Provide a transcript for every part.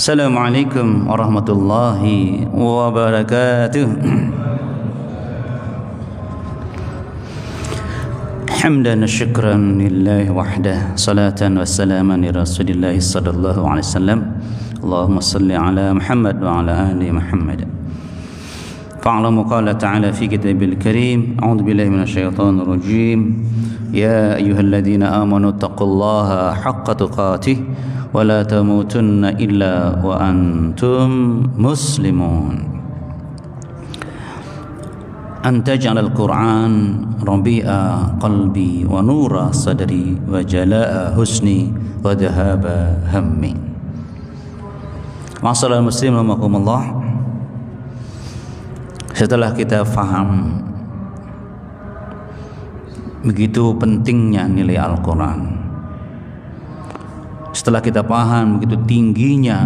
Assalamualaikum warahmatullahi wabarakatuh. Hamdan syukran lillahi wahdah, salatan wassalaman li Rasulillah sallallahu alaihi wasallam. Allahumma salli ala Muhammad wa ala ali Muhammad. Fa'lamu qala ta'ala fi kitabil karim, a'udzu billahi minasyaitonir rajim. Ya ayyuhalladzina amanu taqullaha haqqa tuqatih wa la tamutunna illa wa antum muslimun. An taj'alal Qur'an rabi'a qalbi wa nura sadri wa jala'a husni wa dhahaba hammi. Ma'asyiral muslimin rahimakumullah. Setelah kita faham begitu pentingnya nilai Al-Quran, setelah kita paham begitu tingginya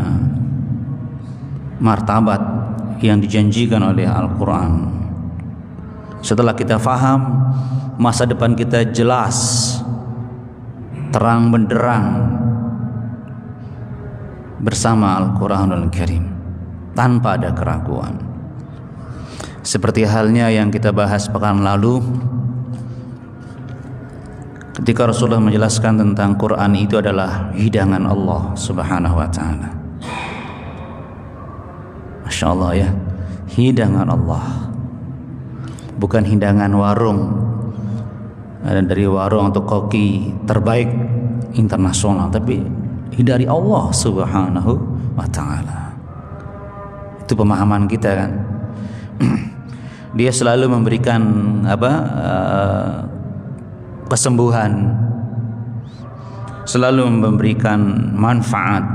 martabat yang dijanjikan oleh Al-Quran, setelah kita faham masa depan kita jelas, terang benderang bersama Al-Quranul Karim tanpa ada keraguan, seperti halnya yang kita bahas pekan lalu ketika Rasulullah menjelaskan tentang Quran itu adalah hidangan Allah Subhanahu wa ta'ala. Masya Allah ya, hidangan Allah, bukan hidangan warung, dari warung atau koki terbaik internasional, tapi dari Allah Subhanahu wa ta'ala. Itu pemahaman kita kan. Dia selalu memberikan kesembuhan, selalu memberikan manfaat,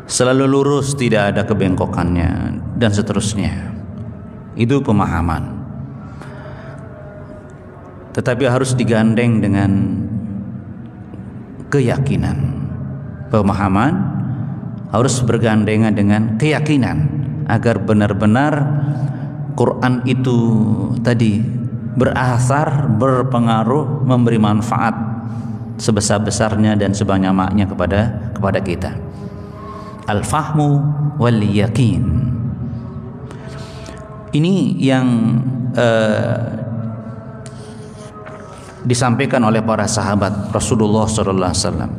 selalu lurus, tidak ada kebengkokannya, dan seterusnya. Itu pemahaman. Tetapi harus digandeng dengan keyakinan. Pemahaman harus bergandengan dengan keyakinan agar benar-benar Quran itu tadi berasar, berpengaruh, memberi manfaat sebesar-besarnya dan sebanyak-banyaknya kepada kita. Al-fahmu wal yakin. Ini yang disampaikan oleh para sahabat Rasulullah sallallahu alaihi wasallam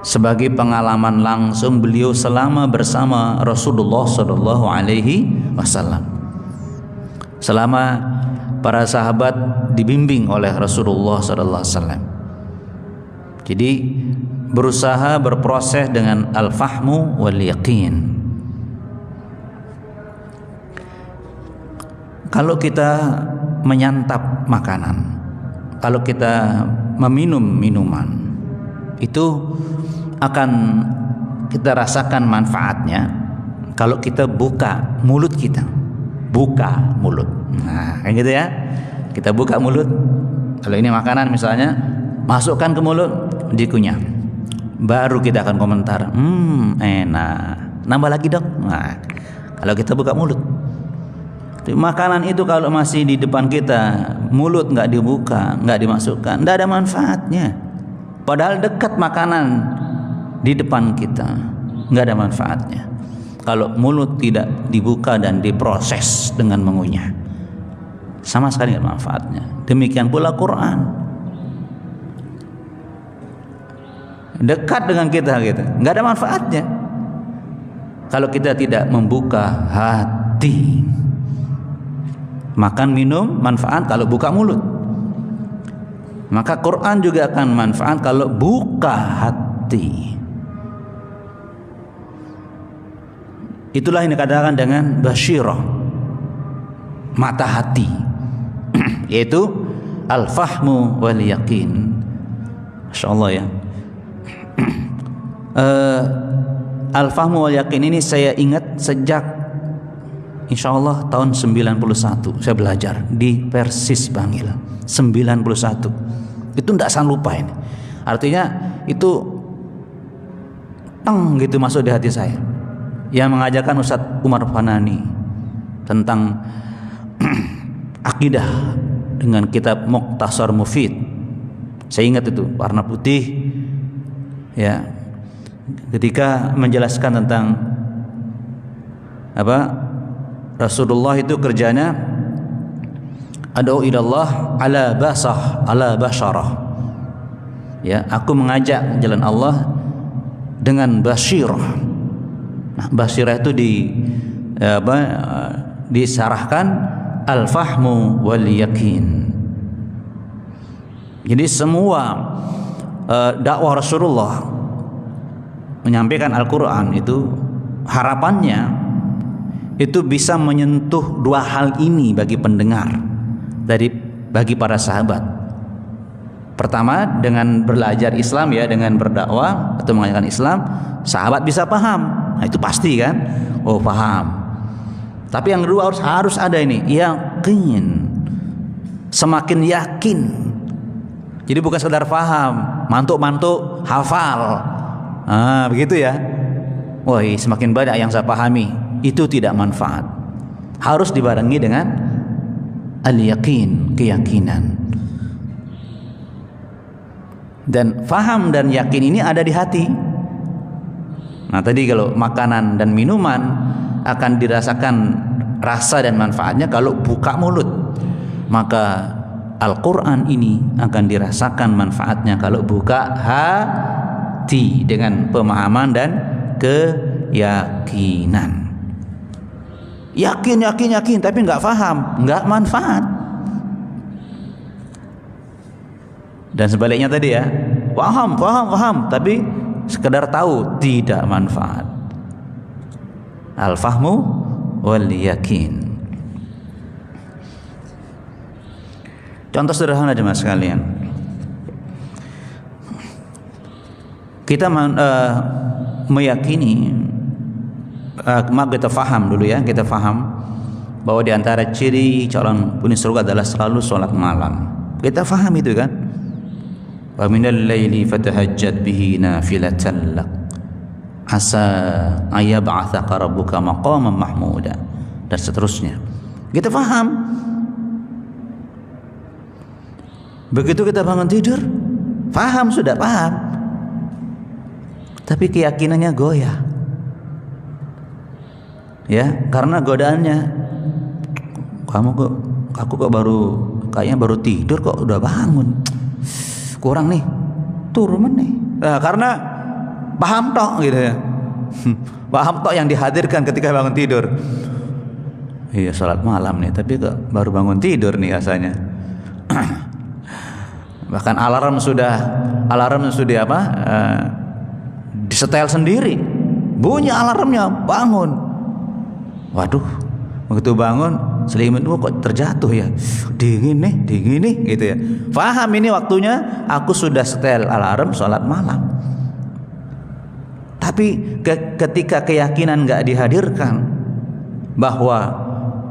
sebagai pengalaman langsung beliau selama bersama Rasulullah sallallahu alaihi wasallam. Selama para sahabat dibimbing oleh Rasulullah sallallahu alaihi wasallam. Jadi berusaha berproses dengan al-fahmu wal yaqin. Kalau kita menyantap makanan, kalau kita meminum minuman, itu akan kita rasakan manfaatnya kalau kita buka mulut kita. Buka mulut. Nah, kayak gitu ya. Kita buka mulut. Kalau ini makanan misalnya, masukkan ke mulut, dikunyah. Baru kita akan komentar, enak. Nambah lagi dong. Nah, kalau kita buka mulut. Makanan itu kalau masih di depan kita, mulut nggak dibuka, nggak dimasukkan, nggak ada manfaatnya. Padahal dekat makanan di depan kita, nggak ada manfaatnya kalau mulut tidak dibuka dan diproses dengan mengunyah, sama sekali tidak manfaatnya. Demikian pula Quran, dekat dengan kita gitu, nggak ada manfaatnya kalau kita tidak membuka hati. Makan minum manfaat kalau buka mulut, maka Quran juga akan manfaat kalau buka hati. Itulah yang dikatakan dengan basyirah, mata hati, yaitu al-fahmu wal yaqin. Masya Allah ya. Al-fahmu wal yaqin ini saya ingat sejak insya Allah tahun 91 saya belajar di Persis Bangil. 91 itu tidak saya lupa ini. Artinya itu teng gitu masuk di hati saya. Yang mengajarkan Ustadz Umar Fanani tentang akidah dengan kitab Mukhtasar Mufid. Saya ingat itu warna putih ya, ketika menjelaskan tentang Rasulullah itu kerjanya ad'u ilallah ala basyarah. Ya, aku mengajak jalan Allah dengan basyirah. Nah, basyirah itu disarahkan al-fahmu wal yakin. Jadi semua dakwah Rasulullah menyampaikan Al-Quran itu harapannya itu bisa menyentuh dua hal ini bagi pendengar, bagi para sahabat. Pertama, dengan belajar Islam, ya, dengan berdakwah atau mengajarkan Islam, sahabat bisa paham. Nah, itu pasti kan? Oh, paham. Tapi yang kedua harus ada ini, yakin. Semakin yakin. Jadi bukan sekedar paham, mantuk-mantuk, hafal. Ah, begitu ya. Wah, semakin banyak yang saya pahami, itu tidak manfaat. Harus dibarengi dengan al-yakin, keyakinan. Dan faham dan yakin ini ada di hati. Nah, tadi kalau makanan dan minuman akan dirasakan rasa dan manfaatnya kalau buka mulut, maka Al-Quran ini akan dirasakan manfaatnya kalau buka hati dengan pemahaman dan keyakinan. Yakin, tapi nggak faham, nggak manfaat. Dan sebaliknya tadi ya, paham, tapi sekedar tahu tidak manfaat. Al-fahmu wal yakin. Contoh sederhana jemaah sekalian. Kita meyakini, kita faham dulu ya, kita faham bahwa di antara ciri calon penghuni surga adalah selalu sholat malam. Kita faham itu kan? Wa minal laili fatahajjad bihi nafilatan lak asa ayyab'atsaka rabbuka maqaman mahmuda, dan seterusnya. Kita faham. Begitu kita bangun tidur, sudah paham, tapi keyakinannya goyah. Ya, karena godaannya, aku kok kayaknya baru tidur kok udah bangun. Kurang nih, turun nih. Nah, karena paham tok gitu ya. Paham tok yang dihadirkan ketika bangun tidur. Iya, sholat malam nih, tapi kok baru bangun tidur nih rasanya. Bahkan alarm sudah disetel sendiri. Bunyi alarmnya, bangun. Waduh, begitu bangun selimut kok terjatuh ya. Dingin nih gitu ya. Faham ini waktunya aku sudah setel alarm sholat malam. Tapi ketika keyakinan enggak dihadirkan bahwa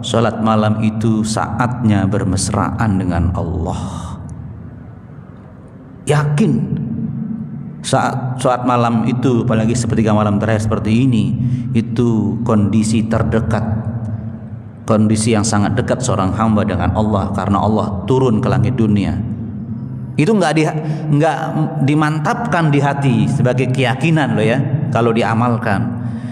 sholat malam itu saatnya bermesraan dengan Allah, yakin saat malam itu, apalagi sepertiga malam terakhir seperti ini, itu kondisi terdekat, kondisi yang sangat dekat seorang hamba dengan Allah, karena Allah turun ke langit dunia. Itu nggak dimantapkan di hati sebagai keyakinan loh ya. Kalau diamalkan,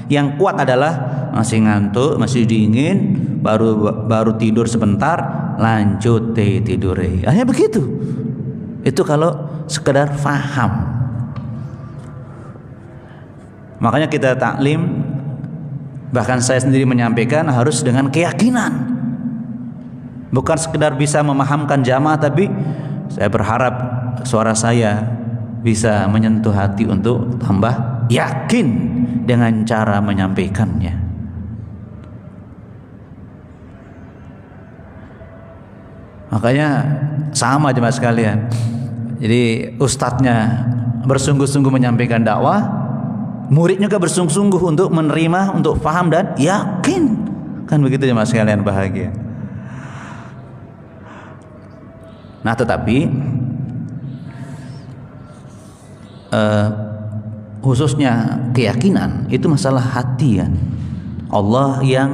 yang kuat adalah masih ngantuk, masih dingin, baru tidur sebentar, lanjut tidur. Hanya begitu. Itu kalau sekedar faham. Makanya kita taklim, bahkan saya sendiri menyampaikan, harus dengan keyakinan. Bukan sekedar bisa memahamkan jamaah, tapi saya berharap suara saya bisa menyentuh hati untuk tambah yakin dengan cara menyampaikannya. Makanya sama jemaah sekalian. Jadi ustadznya bersungguh-sungguh menyampaikan dakwah, muridnya juga bersungguh-sungguh untuk menerima, untuk paham dan yakin. Kan begitu jemaah sekalian, bahagia. Nah, tetapi khususnya keyakinan itu masalah hati kan. Allah yang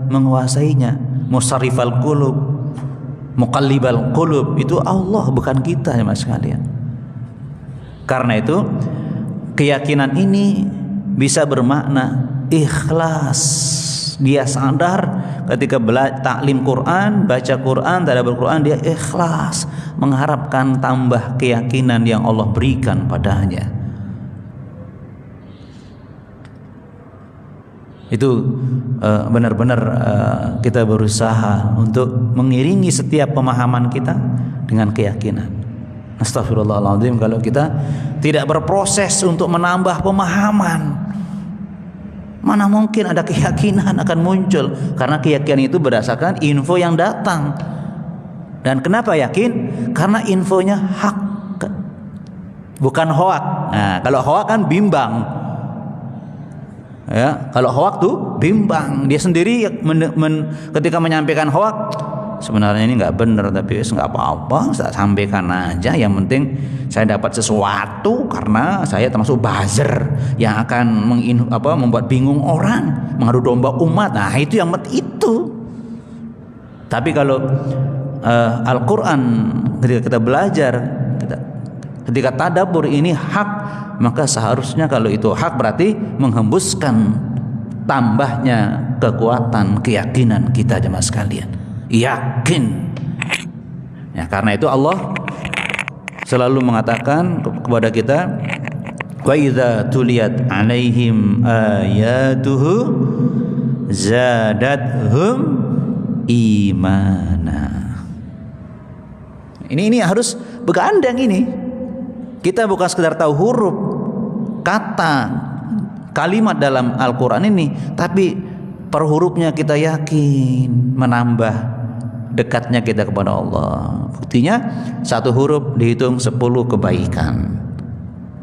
menguasainya. Musarrifal qulub, muqallibal qulub, itu Allah, bukan kita jemaah sekalian. Karena itu keyakinan ini bisa bermakna ikhlas. Dia sadar ketika taklim Quran, baca Quran, tadabbur Quran, dia ikhlas mengharapkan tambah keyakinan yang Allah berikan padanya. Itu benar-benar kita berusaha untuk mengiringi setiap pemahaman kita dengan keyakinan. Astagfirullahaladzim, kalau kita tidak berproses untuk menambah pemahaman, mana mungkin ada keyakinan akan muncul? Karena keyakinan itu berdasarkan info yang datang. Dan kenapa yakin? Karena infonya hak, bukan hoak. Nah, kalau hoak kan bimbang. Ya, kalau hoak tuh bimbang. Dia sendiri ketika menyampaikan hoak, sebenarnya ini nggak benar, tapi nggak apa-apa, saya sampaikan aja. Yang penting saya dapat sesuatu, karena saya termasuk buzzer yang akan membuat bingung orang, mengadu domba umat. Nah, itu yang itu. Tapi kalau Al-Quran ketika kita belajar, ketika tadabbur ini hak, maka seharusnya kalau itu hak berarti menghembuskan tambahnya kekuatan keyakinan kita, jemaah sekalian. Yakin. Ya, karena itu Allah selalu mengatakan kepada kita, wa idza tuliyat alaihim ayatuhu zadathum imana. Ini harus bergandeng ini. Kita bukan sekedar tahu huruf, kata, kalimat dalam Al-Quran ini, tapi per hurufnya kita yakin, menambah dekatnya kita kepada Allah. Buktinya satu huruf dihitung 10 kebaikan.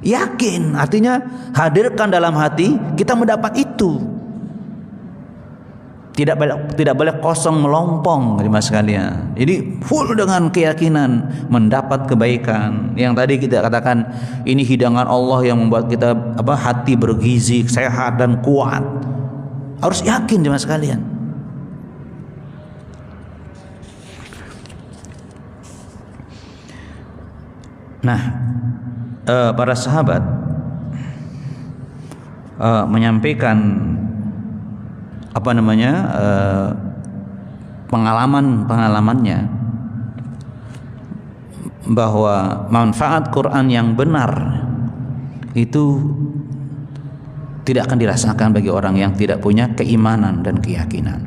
Yakin, artinya hadirkan dalam hati kita mendapat itu. Tidak boleh kosong melompong, jemaah sekalian. Jadi full dengan keyakinan mendapat kebaikan. Yang tadi kita katakan, ini hidangan Allah yang membuat kita hati bergizi, sehat dan kuat. Harus yakin, jemaah sekalian. Nah, para sahabat menyampaikan pengalamannya bahwa manfaat Quran yang benar itu tidak akan dirasakan bagi orang yang tidak punya keimanan dan keyakinan.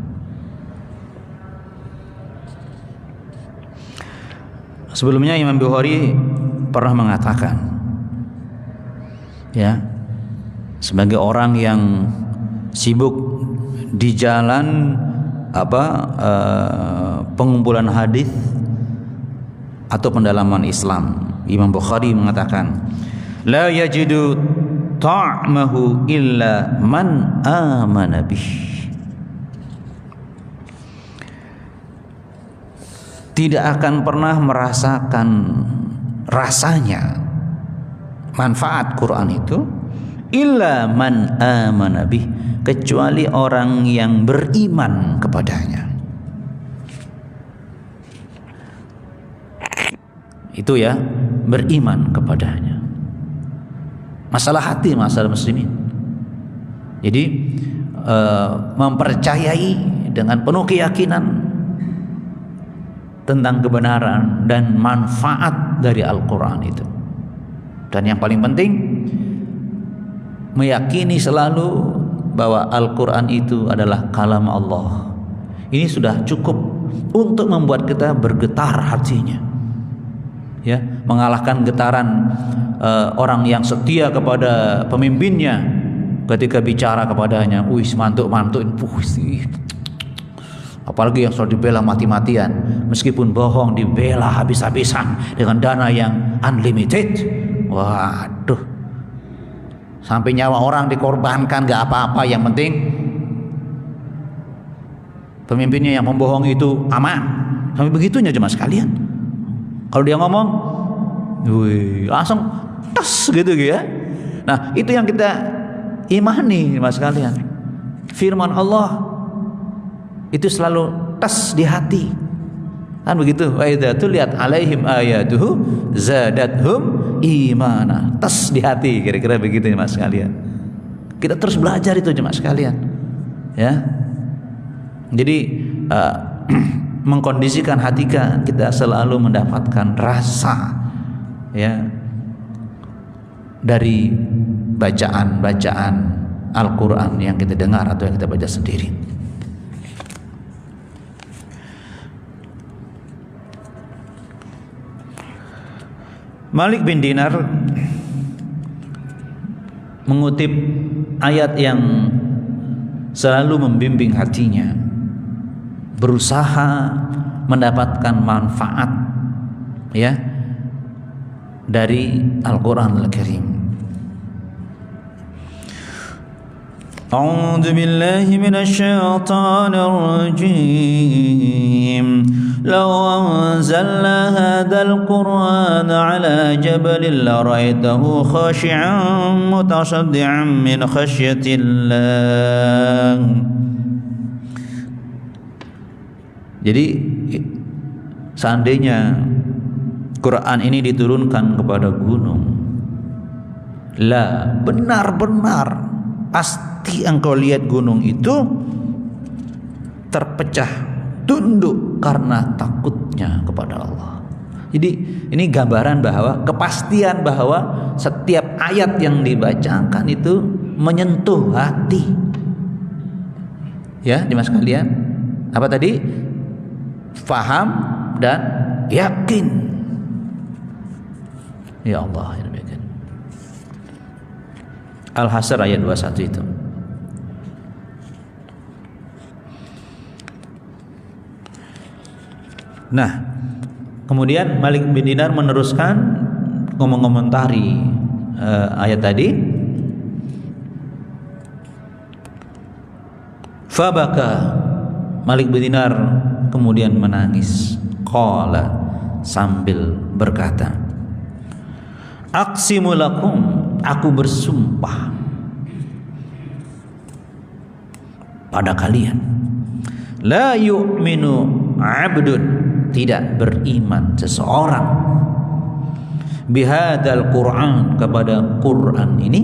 Sebelumnya Imam Bukhari pernah mengatakan, ya, sebagai orang yang sibuk di jalan pengumpulan hadis atau pendalaman Islam, Imam Bukhari mengatakan, la yajidu ta'mahu illa man amana bih. Tidak akan pernah merasakan rasanya manfaat Quran itu illa man amana bih, kecuali orang yang beriman kepadanya. Itu ya, beriman kepadanya. Masalah hati, masalah muslimin. Jadi mempercayai dengan penuh keyakinan tentang kebenaran dan manfaat dari Al-Quran itu. Dan yang paling penting, meyakini selalu bahwa Al-Quran itu adalah kalam Allah. Ini sudah cukup untuk membuat kita bergetar hatinya, ya, mengalahkan getaran orang yang setia kepada pemimpinnya ketika bicara kepadanya, mantuk-mantuk, apalagi yang sudah dibela mati-matian, meskipun bohong dibela habis-habisan dengan dana yang unlimited. Waduh, sampai nyawa orang dikorbankan, gak apa-apa, yang penting pemimpinnya yang membohong itu aman. Sampai begitunya, jemaah sekalian. Kalau dia ngomong, langsung tes gitu ya. Nah, itu yang kita imani, jemaah sekalian. Firman Allah itu selalu tes di hati, kan begitu. Wa idza tuliyat alaihim ayatuhu zadathum imana, tes di hati, kira-kira begitu ya mas sekalian. Kita terus belajar itu jemaah sekalian, ya. Jadi mengkondisikan hati kita selalu mendapatkan rasa, ya, dari bacaan Al-Quran yang kita dengar atau yang kita baca sendiri. Malik bin Dinar mengutip ayat yang selalu membimbing hatinya, berusaha mendapatkan manfaat, ya, dari Al-Quran Al-Karim. A'udzu billahi minasy syaithanir rajim. Law anzalna hadzal qur'ana 'ala jabalin la ra'aitahu khashi'an mutasaddian min khasyatillah. Jadi seandainya Quran ini diturunkan kepada gunung, la, benar-benar pasti engkau lihat gunung itu terpecah, tunduk karena takutnya kepada Allah. Jadi ini gambaran bahwa kepastian bahwa setiap ayat yang dibacakan itu menyentuh hati. Ya, jemaah sekalian, apa tadi? Faham dan yakin. Ya Allah, ya Rabbi. Al-Hasr ayat 21 itu. Nah, kemudian Malik bin Dinar meneruskan mengomentari ayat tadi. Fabaka, Malik bin Dinar kemudian menangis. Qala, sambil berkata, aqsimu lakum, aku bersumpah pada kalian, la yu'minu 'abdun, tidak beriman seseorang, bihadzal Qur'an, kepada Quran ini,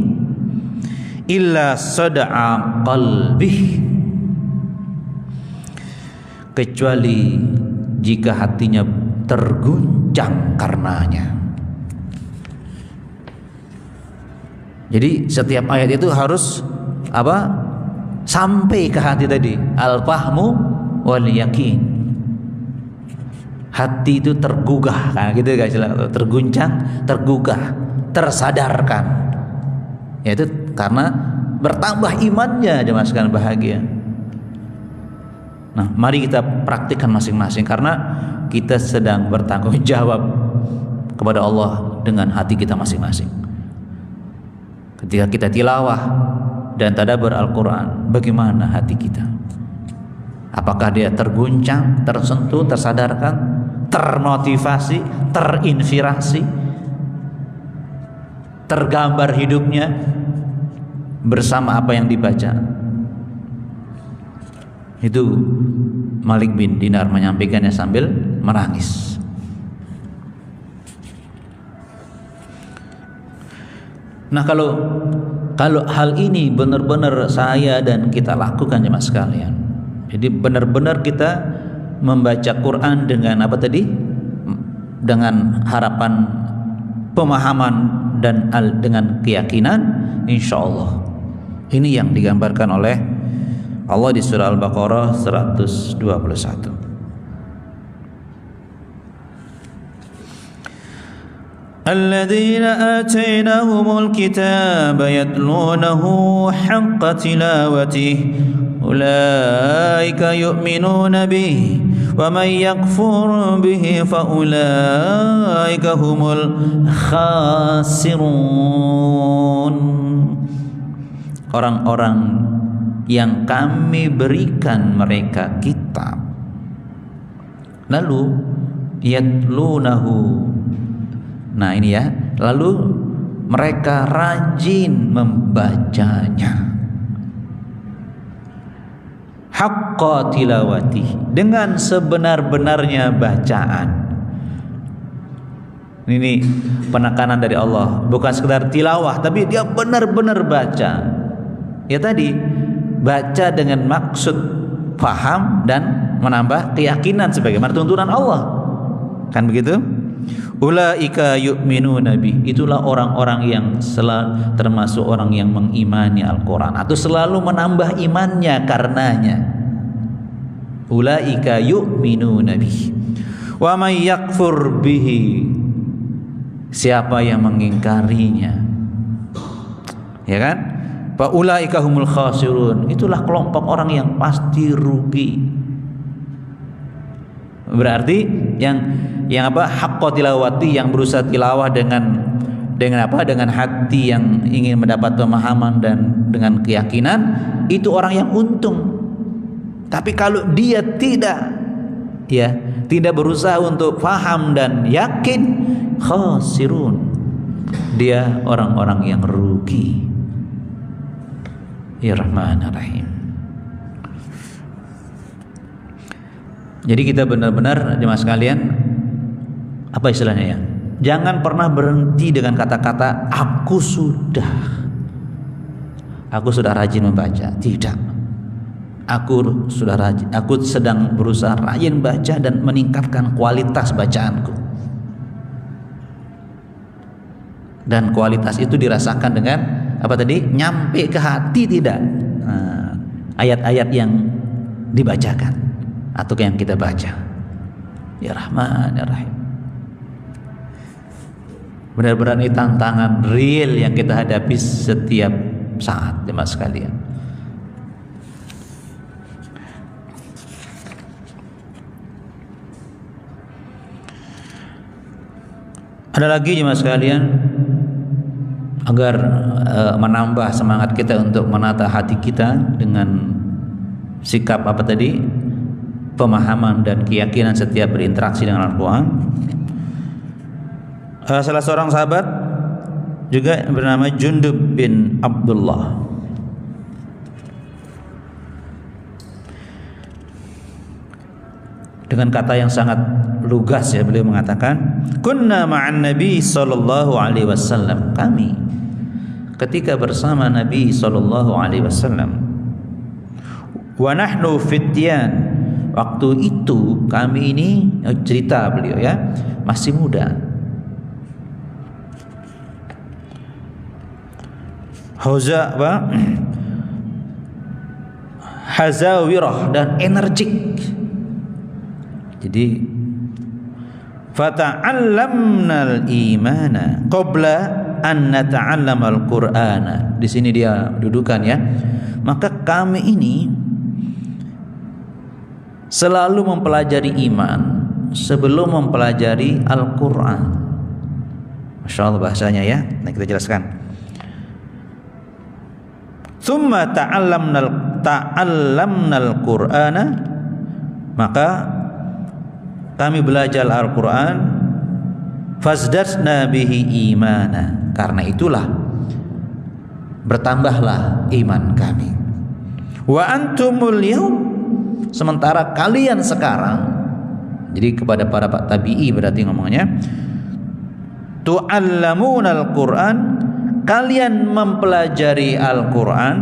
illa sada'a qalbih, kecuali jika hatinya terguncang karenanya. Jadi setiap ayat itu harus apa? Sampai ke hati tadi. Al-fahmu wal yakin. Hati itu tergugah, kan gitu guys, terguncang, tergugah, tersadarkan. Yaitu karena bertambah imannya, jemaah sekalian bahagia. Nah, mari kita praktikkan masing-masing karena kita sedang bertanggung jawab kepada Allah dengan hati kita masing-masing. Ketika kita tilawah dan tadabbur Al-Quran, bagaimana hati kita? Apakah dia terguncang, tersentuh, tersadarkan, termotivasi, terinspirasi, tergambar hidupnya bersama apa yang dibaca? Itu Malik bin Dinar menyampaikannya sambil menangis. Nah, kalau hal ini benar-benar saya dan kita lakukan jemaah sekalian, jadi benar-benar kita membaca Quran dengan apa tadi? Dengan harapan pemahaman dan dengan keyakinan, insya Allah. Ini yang digambarkan oleh Allah di surah Al-Baqarah 121. الذين آتيناهم الكتاب يتلونه حق تلاوته أولئك يؤمنون به ومن يكفر به فأولئك هم الخاسرون. Orang-orang yang kami berikan mereka kitab, lalu yatlunahu, nah ini ya, lalu mereka rajin membacanya, haqqa tilawati, dengan sebenar-benarnya bacaan. Ini penekanan dari Allah, bukan sekedar tilawah tapi dia benar-benar baca. Ya tadi, baca dengan maksud paham dan menambah keyakinan sebagaimana tuntunan Allah. Kan begitu? Ulaika yu'minuna bih. Itulah orang-orang yang termasuk orang yang mengimani Al-Qur'an atau selalu menambah imannya karenanya. Ulaika yu'minuna bih. Wa may yakfur bihi. Siapa yang mengingkarinya? Ya kan? Fa ulaika humul khasirun. Itulah kelompok orang yang pasti rugi. Berarti yang apa? Haqqa tilawati, yang berusaha tilawah dengan apa? Dengan hati yang ingin mendapat pemahaman dan dengan keyakinan, itu orang yang untung. Tapi kalau dia tidak berusaha untuk paham dan yakin, khasirun. Dia orang-orang yang rugi. Ya Rahmanir Rahim. Jadi kita benar-benar jemaah sekalian, apa istilahnya ya? Jangan pernah berhenti dengan kata-kata aku sudah rajin membaca. Tidak. Aku sudah rajin. Aku sedang berusaha rajin baca dan meningkatkan kualitas bacaanku. Dan kualitas itu dirasakan dengan apa tadi? Nyampe ke hati tidak? Ayat-ayat yang dibacakan atau yang kita baca. Ya Rahman ya Rahim. Benar-benar ini tantangan real yang kita hadapi setiap saat, jemaah sekalian. Ada lagi jemaah sekalian, agar menambah semangat kita untuk menata hati kita dengan sikap apa tadi? Pemahaman dan keyakinan setiap berinteraksi dengan Al-Quran. Salah seorang sahabat juga bernama Jundub bin Abdullah. Dengan kata yang sangat lugas ya, beliau mengatakan, kunna ma'an Nabi sallallahu alaihi wasallam. Kami ketika bersama Nabi sallallahu alaihi wasallam. Wa nahnu fityan. Waktu itu kami ini, cerita beliau ya, masih muda. Hazawirah dan energik. Jadi fata'allamnal imana qabla an nata'allamal qur'ana. Di sini dia dudukan ya. Maka kami ini selalu mempelajari iman sebelum mempelajari Al-Quran. Masya Allah bahasanya ya. Nah kita jelaskan. Thumma ta'allamnal Qur'ana. Maka kami belajar Al-Quran. Fazdatna bihi imana. Karena itulah bertambahlah iman kami. Wa antumul yaum. Sementara kalian sekarang, jadi kepada para tabi'i berarti ngomongnya, tu'allamunal Qur'an, kalian mempelajari Al-Quran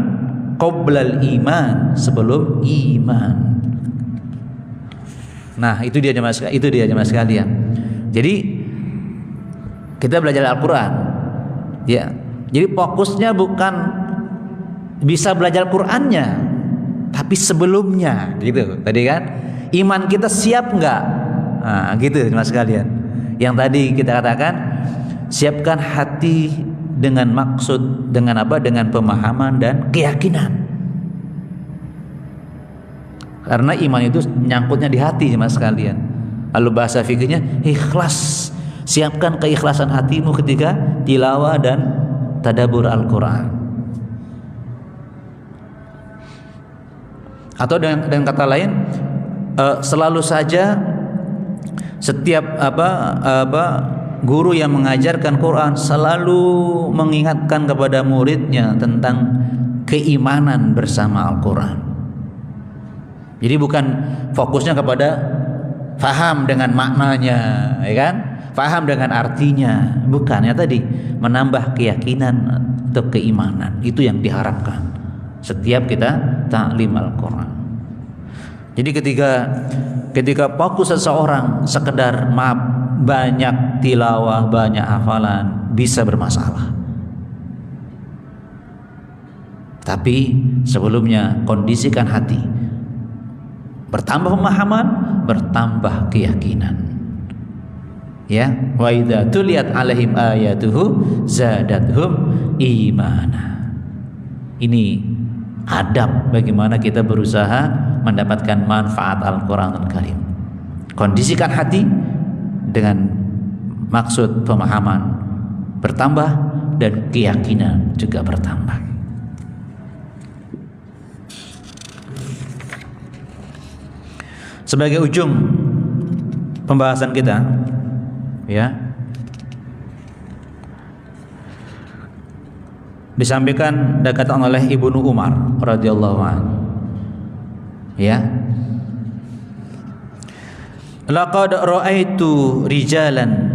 qoblal iman, sebelum iman. Nah itu dia jemaah sekalian. Jadi kita belajar Al-Quran ya. Jadi fokusnya bukan bisa belajar Qur'annya, tapi sebelumnya gitu tadi kan, iman kita siap nggak? Nah, gitu mas sekalian. Yang tadi kita katakan, siapkan hati dengan maksud, dengan apa? Dengan pemahaman dan keyakinan. Karena iman itu nyangkutnya di hati mas sekalian. Lalu bahasa fikihnya ikhlas. Siapkan keikhlasan hatimu ketika tilawah dan tadabbur Al-Quran. Atau dengan kata lain, selalu saja setiap guru yang mengajarkan Quran selalu mengingatkan kepada muridnya tentang keimanan bersama Al-Quran. Jadi bukan fokusnya kepada faham dengan maknanya, ya kan? Faham dengan artinya, bukan ya tadi menambah keyakinan atau keimanan, itu yang diharapkan. setiap kita ta'lim Al-Quran. Jadi ketika fokus seseorang sekedar banyak tilawah, banyak hafalan, bisa bermasalah. Tapi sebelumnya kondisikan hati, bertambah pemahaman, bertambah keyakinan. Ya, wa idza tuliyat alaihim ayatuhu zadatuhum imana. Ini adab bagaimana kita berusaha mendapatkan manfaat Al-Qur'anul Karim. Kondisikan hati dengan maksud pemahaman bertambah dan keyakinan juga bertambah. Sebagai ujung pembahasan kita, ya, disampaikan dikatakan oleh Ibnu Umar radhiyallahu anhu, ya, laqad ra'aitu rijalan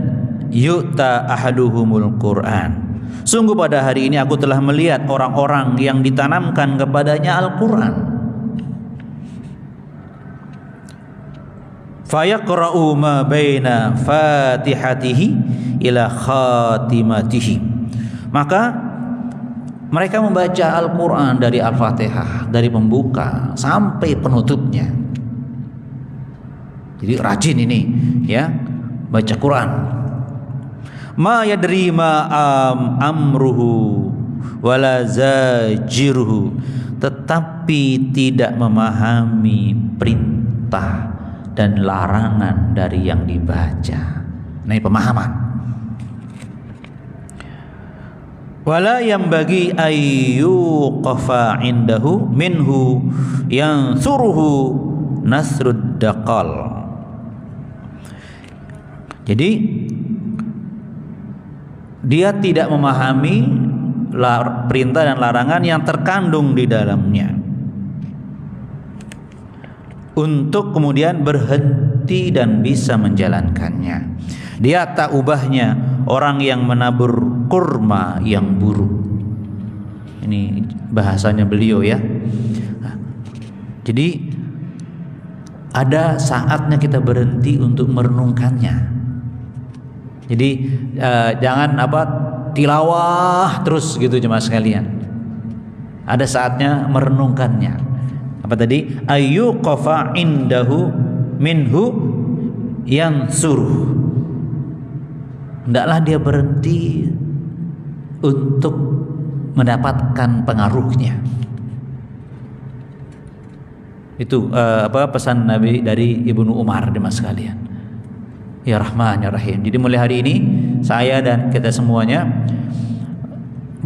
yu'ta ahaduhumul Qur'an. Sungguh pada hari ini aku telah melihat orang-orang yang ditanamkan kepadanya Al-Qur'an. Fayaqra'u ma baina fatihatihi ila khatimatihi. Maka mereka membaca Al-Quran dari Al-Fatihah, dari pembuka sampai penutupnya. Jadi rajin ini, ya, baca Quran. Ma yadri ma amruhu wala zajiruhu, tetapi tidak memahami perintah dan larangan dari yang dibaca. Nah, ini pemahaman. Wala yang bagi ayyuqafa indahu minhu yang suruhu nasrud daqal. Jadi dia tidak memahami perintah dan larangan yang terkandung di dalamnya, untuk kemudian berhenti dan bisa menjalankannya. Dia tak ubahnya orang yang menabur kurma yang buruk. Ini bahasanya beliau, ya. Jadi ada saatnya kita berhenti untuk merenungkannya. Jadi jangan tilawah terus gitu jemaah sekalian. Ada saatnya merenungkannya. Apa tadi? Ayyuqafa indahu minhu yang suruh. Hendaklah dia berhenti untuk mendapatkan pengaruhnya. Itu pesan Nabi dari Ibnu Umar jemaah sekalian. Ya Rahman ya Rahim. Jadi mulai hari ini saya dan kita semuanya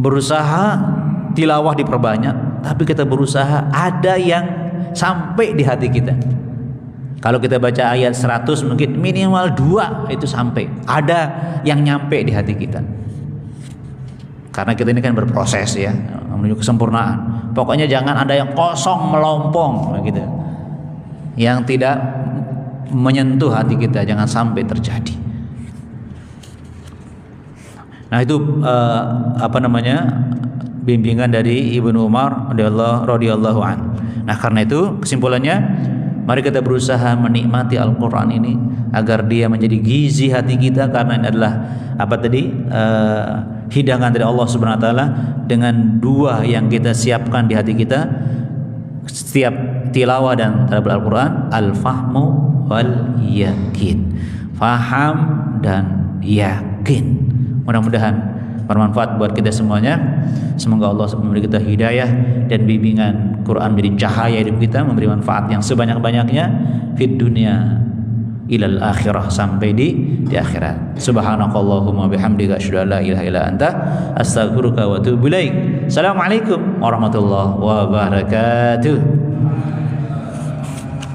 berusaha tilawah diperbanyak, tapi kita berusaha ada yang sampai di hati kita. Kalau kita baca ayat 100 mungkin minimal 2 itu sampai. Ada yang nyampe di hati kita. Karena kita ini kan berproses, ya, menuju kesempurnaan. Pokoknya jangan ada yang kosong melompong gitu. Yang tidak menyentuh hati kita, jangan sampai terjadi. Nah, itu bimbingan dari Ibnu Umar radhiyallahu anhu. Nah, karena itu kesimpulannya, mari kita berusaha menikmati Al-Quran ini agar dia menjadi gizi hati kita, karena ini adalah hidangan dari Allah Subhanahu wa taala. Dengan dua yang kita siapkan di hati kita setiap tilawah dan tadabbur Al-Quran, al-fahmu wal yakin, faham dan yakin. Mudah-mudahan bermanfaat buat kita semuanya. Semoga Allah memberi kita hidayah dan bimbingan Quran menjadi cahaya hidup kita, memberi manfaat yang sebanyak-banyaknya fid dunya ilal akhirah, sampai di akhirat. Subhanakallahumma bihamdika asyhadu an la ilaha illa anta astaghfiruka wa atubu ilaik. Assalamualaikum warahmatullahi wabarakatuh.